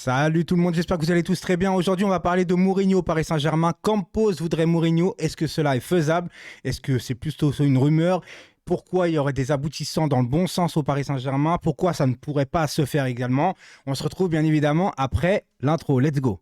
Salut tout le monde, j'espère que vous allez tous très bien. Aujourd'hui, on va parler de Mourinho au Paris Saint-Germain. Campos voudrait Mourinho. Est-ce que cela est faisable? Est-ce que c'est plutôt une rumeur? Pourquoi il y aurait des aboutissants dans le bon sens au Paris Saint-Germain? Pourquoi ça ne pourrait pas se faire également? On se retrouve bien évidemment après l'intro. Let's go.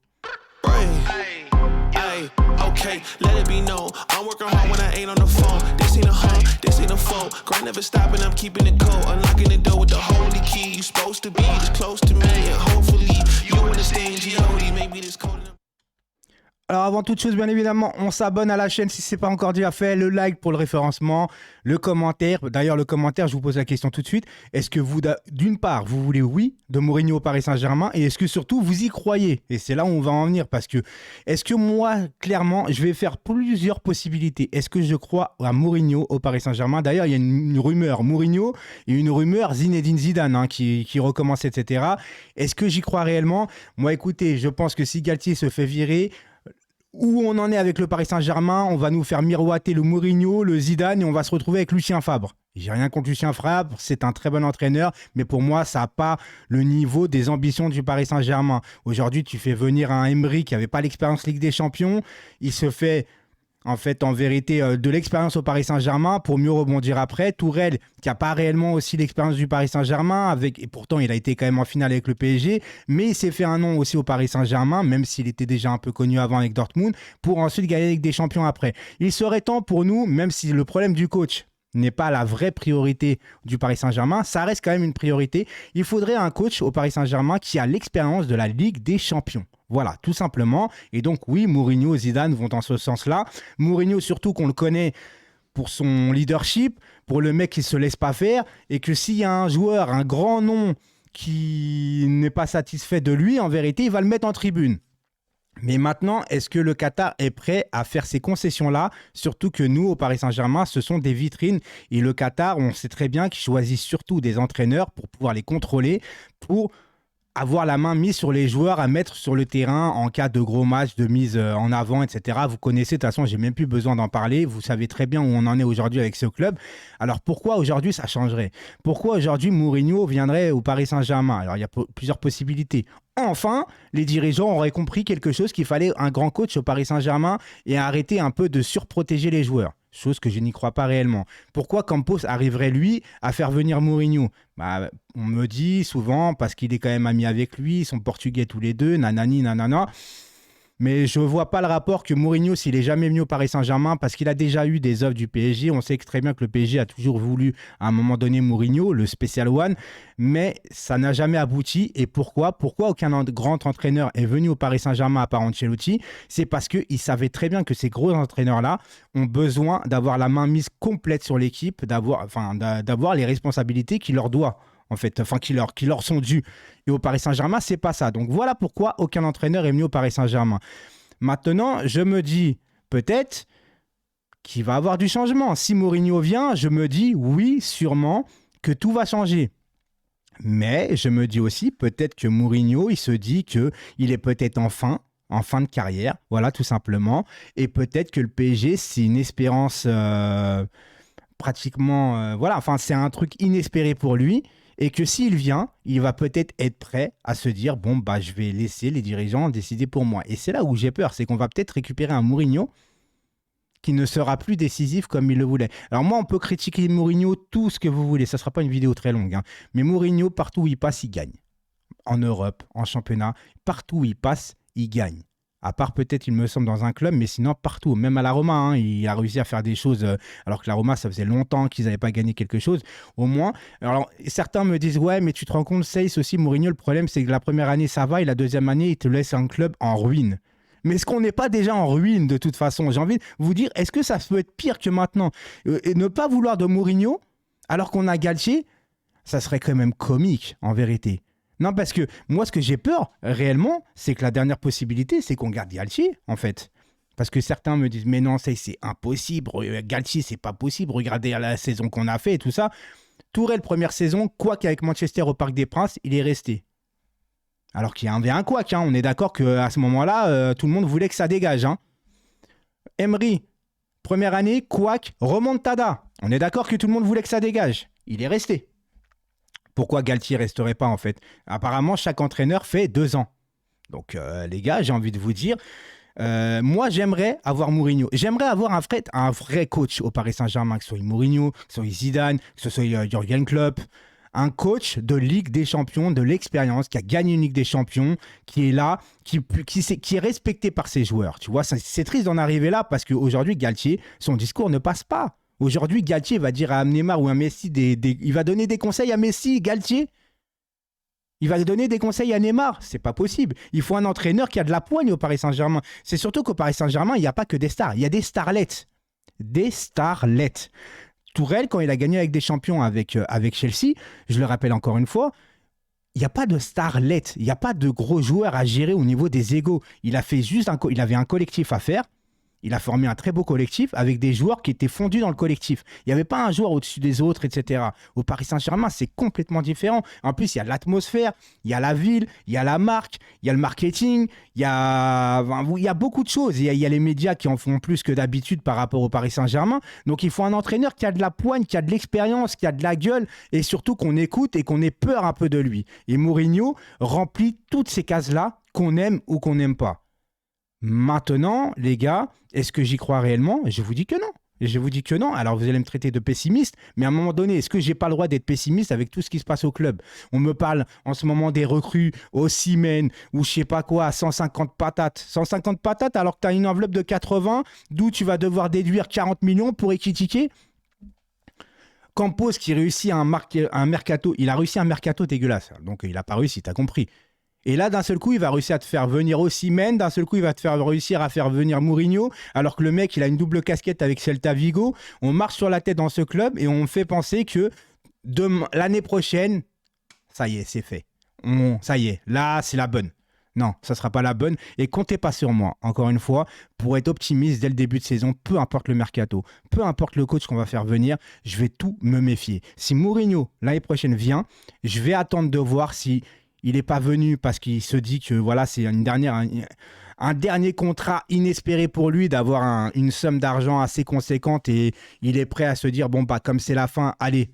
Okay, let it be known. I'm working hard when I ain't on the phone. This ain't a home, this ain't a phone. Grind never stopping, I'm keeping it cold. Unlocking the door with the holy key. You supposed to be this close to me, and hopefully you understand G.O.D. Maybe this cold enough. Alors avant toute chose, bien évidemment, on s'abonne à la chaîne si ce n'est pas encore déjà fait, le like pour le référencement, le commentaire. D'ailleurs, le commentaire, je vous pose la question tout de suite. Est-ce que vous, d'une part, vous voulez oui de Mourinho au Paris Saint-Germain et est-ce que surtout vous y croyez? Et c'est là où on va en venir parce que est-ce que moi, clairement, je vais faire plusieurs possibilités. Est-ce que je crois à Mourinho au Paris Saint-Germain? D'ailleurs, il y a une rumeur Mourinho et une rumeur Zinedine Zidane qui recommence, etc. Est-ce que j'y crois réellement? Moi, écoutez, je pense que si Galtier se fait virer, où on en est avec le Paris Saint-Germain, on va nous faire miroiter le Mourinho, le Zidane et on va se retrouver avec Lucien Favre. J'ai rien contre Lucien Favre, c'est un très bon entraîneur, mais pour moi, ça n'a pas le niveau des ambitions du Paris Saint-Germain. Aujourd'hui, tu fais venir un Emery qui n'avait pas l'expérience Ligue des Champions, il se fait en vérité, de l'expérience au Paris Saint-Germain pour mieux rebondir après. Tourelle, qui n'a pas réellement aussi l'expérience du Paris Saint-Germain, et pourtant il a été quand même en finale avec le PSG, mais il s'est fait un nom aussi au Paris Saint-Germain, même s'il était déjà un peu connu avant avec Dortmund, pour ensuite gagner avec des champions après. Il serait temps pour nous, même si le problème du coach n'est pas la vraie priorité du Paris Saint-Germain, ça reste quand même une priorité. Il faudrait un coach au Paris Saint-Germain qui a l'expérience de la Ligue des Champions. Voilà, tout simplement. Et donc oui, Mourinho et Zidane vont dans ce sens-là. Mourinho, surtout qu'on le connaît pour son leadership, pour le mec qui ne se laisse pas faire, et que s'il y a un joueur, un grand nom qui n'est pas satisfait de lui, en vérité, il va le mettre en tribune. Mais maintenant, est-ce que le Qatar est prêt à faire ces concessions-là? Surtout que nous, au Paris Saint-Germain, ce sont des vitrines. Et le Qatar, on sait très bien qu'ils choisissent surtout des entraîneurs pour pouvoir les contrôler, pour avoir la main mise sur les joueurs à mettre sur le terrain en cas de gros matchs, de mise en avant, etc. Vous connaissez, de toute façon, j'ai même plus besoin d'en parler. Vous savez très bien où on en est aujourd'hui avec ce club. Alors pourquoi aujourd'hui ça changerait? Pourquoi aujourd'hui Mourinho viendrait au Paris Saint-Germain? Alors il y a plusieurs possibilités. Enfin, les dirigeants auraient compris quelque chose, qu'il fallait un grand coach au Paris Saint-Germain et arrêter un peu de surprotéger les joueurs. Chose que je n'y crois pas réellement. Pourquoi Campos arriverait, lui, à faire venir Mourinho? On me dit souvent, parce qu'il est quand même ami avec lui, ils sont portugais tous les deux, nanani, nanana. Mais je ne vois pas le rapport que Mourinho, s'il est jamais venu au Paris Saint-Germain, parce qu'il a déjà eu des offres du PSG. On sait très bien que le PSG a toujours voulu, à un moment donné, Mourinho, le Special One, mais ça n'a jamais abouti. Et pourquoi? Pourquoi aucun grand entraîneur est venu au Paris Saint-Germain à part Ancelotti? C'est parce qu'il savait très bien que ces gros entraîneurs-là ont besoin d'avoir la main mise complète sur l'équipe, d'avoir les responsabilités qu'il leur doit. Qui leur sont dus. Et au Paris Saint-Germain, c'est pas ça. Donc voilà pourquoi aucun entraîneur est venu au Paris Saint-Germain. Maintenant, je me dis peut-être qu'il va y avoir du changement. Si Mourinho vient, je me dis oui, sûrement que tout va changer. Mais je me dis aussi peut-être que Mourinho, il se dit qu'il est peut-être en fin de carrière. Voilà, tout simplement. Et peut-être que le PSG, c'est une espérance c'est un truc inespéré pour lui. Et que s'il vient, il va peut-être être prêt à se dire je vais laisser les dirigeants décider pour moi. Et c'est là où j'ai peur, c'est qu'on va peut-être récupérer un Mourinho qui ne sera plus décisif comme il le voulait. Alors moi, on peut critiquer Mourinho tout ce que vous voulez, ça ne sera pas une vidéo très longue, mais Mourinho, partout où il passe, il gagne. En Europe, en championnat, partout où il passe, il gagne. À part peut-être, il me semble, dans un club, mais sinon partout. Même à la Roma, il a réussi à faire des choses, alors que la Roma, ça faisait longtemps qu'ils n'avaient pas gagné quelque chose, au moins. Alors, certains me disent, ouais, mais tu te rends compte, Seyss aussi, Mourinho, le problème, c'est que la première année, ça va, et la deuxième année, il te laisse un club en ruine. Mais est-ce qu'on n'est pas déjà en ruine, de toute façon? J'ai envie de vous dire, est-ce que ça peut être pire que maintenant? Et ne pas vouloir de Mourinho, alors qu'on a Galtier, ça serait quand même comique, en vérité. Non, parce que moi, ce que j'ai peur, réellement, c'est que la dernière possibilité, c'est qu'on garde Galtier, en fait. Parce que certains me disent, mais non, c'est impossible, Galtier, c'est pas possible, regardez la saison qu'on a fait et tout ça. Tourelle, première saison, quoique avec Manchester au Parc des Princes, il est resté. Alors qu'il y avait un couac, on est d'accord qu'à ce moment-là, tout le monde voulait que ça dégage. Emery, première année, couac, remontada. On est d'accord que tout le monde voulait que ça dégage. Il est resté. Pourquoi Galtier resterait pas, en fait? Apparemment, chaque entraîneur fait 2 ans. Donc, les gars, j'ai envie de vous dire, moi, j'aimerais avoir Mourinho. J'aimerais avoir un vrai coach au Paris Saint-Germain, que ce soit Mourinho, que ce soit Zidane, que ce soit Jürgen Klopp. Un coach de Ligue des Champions, de l'expérience, qui a gagné une Ligue des Champions, qui est là, qui est respecté par ses joueurs. Tu vois, c'est triste d'en arriver là parce qu'aujourd'hui, Galtier, son discours ne passe pas. Aujourd'hui, Galtier va dire à Neymar ou à Messi, il va donner des conseils à Messi, Galtier. Il va donner des conseils à Neymar. C'est pas possible. Il faut un entraîneur qui a de la poigne au Paris Saint-Germain. C'est surtout qu'au Paris Saint-Germain, il n'y a pas que des stars. Il y a des starlettes. Des starlettes. Tourelle, quand il a gagné avec des champions avec Chelsea, je le rappelle encore une fois, il n'y a pas de starlettes. Il n'y a pas de gros joueurs à gérer au niveau des égos. Il avait un collectif à faire. Il a formé un très beau collectif avec des joueurs qui étaient fondus dans le collectif. Il n'y avait pas un joueur au-dessus des autres, etc. Au Paris Saint-Germain, c'est complètement différent. En plus, il y a l'atmosphère, il y a la ville, il y a la marque, il y a le marketing, il y a beaucoup de choses. Il y a les médias qui en font plus que d'habitude par rapport au Paris Saint-Germain. Donc, il faut un entraîneur qui a de la poigne, qui a de l'expérience, qui a de la gueule et surtout qu'on écoute et qu'on ait peur un peu de lui. Et Mourinho remplit toutes ces cases-là qu'on aime ou qu'on n'aime pas. Maintenant, les gars, est-ce que j'y crois réellement? Je vous dis que non. Je vous dis que non. Alors, vous allez me traiter de pessimiste, mais à un moment donné, est-ce que j'ai pas le droit d'être pessimiste avec tout ce qui se passe au club? On me parle en ce moment des recrues au Osimhen ou je sais pas quoi, à 150 patates. 150 patates alors que tu as une enveloppe de 80, d'où tu vas devoir déduire 40 millions pour équitiquer. Campos qui réussit un mercato, il a réussi un mercato dégueulasse. Donc, il n'a pas réussi, tu as compris. Et là, d'un seul coup, il va réussir à te faire venir Osimhen. D'un seul coup, il va réussir à faire venir Mourinho. Alors que le mec, il a une double casquette avec Celta Vigo. On marche sur la tête dans ce club et on fait penser que l'année prochaine, ça y est, c'est fait. Ça y est, là, c'est la bonne. Non, ça ne sera pas la bonne. Et comptez pas sur moi, encore une fois, pour être optimiste dès le début de saison, peu importe le mercato, peu importe le coach qu'on va faire venir, je vais tout me méfier. Si Mourinho, l'année prochaine, vient, je vais attendre de voir si il n'est pas venu parce qu'il se dit que voilà, c'est un dernier contrat inespéré pour lui d'avoir une somme d'argent assez conséquente et il est prêt à se dire, bon, bah, comme c'est la fin, allez,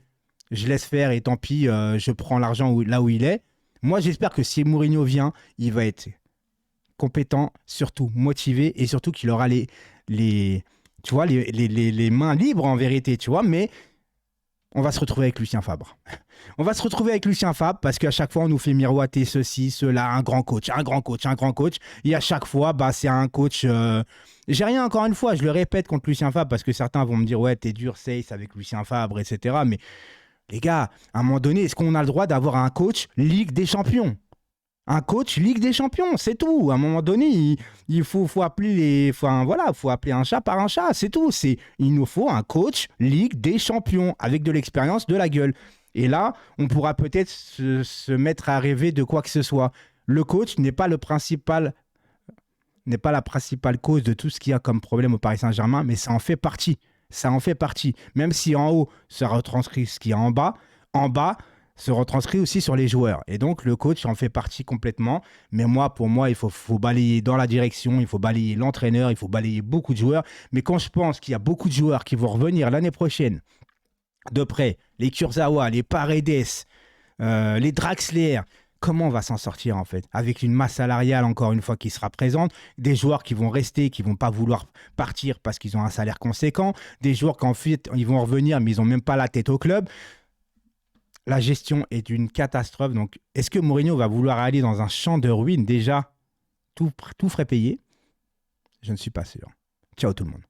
je laisse faire et tant pis, je prends l'argent là où il est. Moi, j'espère que si Mourinho vient, il va être compétent, surtout motivé et surtout qu'il aura les mains libres en vérité, tu vois, mais on va se retrouver avec Lucien Favre. On va se retrouver avec Lucien Favre parce qu'à chaque fois, on nous fait miroiter ceci, cela, un grand coach. Et à chaque fois, bah, c'est un coach... J'ai rien, encore une fois, je le répète contre Lucien Favre parce que certains vont me dire « Ouais, t'es dur, c'est avec Lucien Favre, etc. » Mais les gars, à un moment donné, est-ce qu'on a le droit d'avoir un coach Ligue des Champions? Un coach Ligue des Champions, c'est tout. À un moment donné, il faut appeler faut appeler un chat par un chat, c'est tout. Il nous faut un coach Ligue des Champions avec de l'expérience, de la gueule. Et là, on pourra peut-être se mettre à rêver de quoi que ce soit. Le coach n'est pas la principale cause de tout ce qu'il y a comme problème au Paris Saint-Germain, mais ça en fait partie. Ça en fait partie. Même si en haut, ça retranscrit ce qu'il y a en bas se retranscrit aussi sur les joueurs. Et donc, le coach en fait partie complètement. Mais pour moi, il faut balayer dans la direction, il faut balayer l'entraîneur, il faut balayer beaucoup de joueurs. Mais quand je pense qu'il y a beaucoup de joueurs qui vont revenir l'année prochaine, de près, les Kurzawa, les Paredes, les Draxler, comment on va s'en sortir en fait? Avec une masse salariale encore une fois qui sera présente, des joueurs qui vont rester, qui vont pas vouloir partir parce qu'ils ont un salaire conséquent, des joueurs qu'en fait ils vont revenir mais ils ont même pas la tête au club. La gestion est une catastrophe. Donc, est-ce que Mourinho va vouloir aller dans un champ de ruines déjà, tout frais payé? Je ne suis pas sûr. Ciao tout le monde.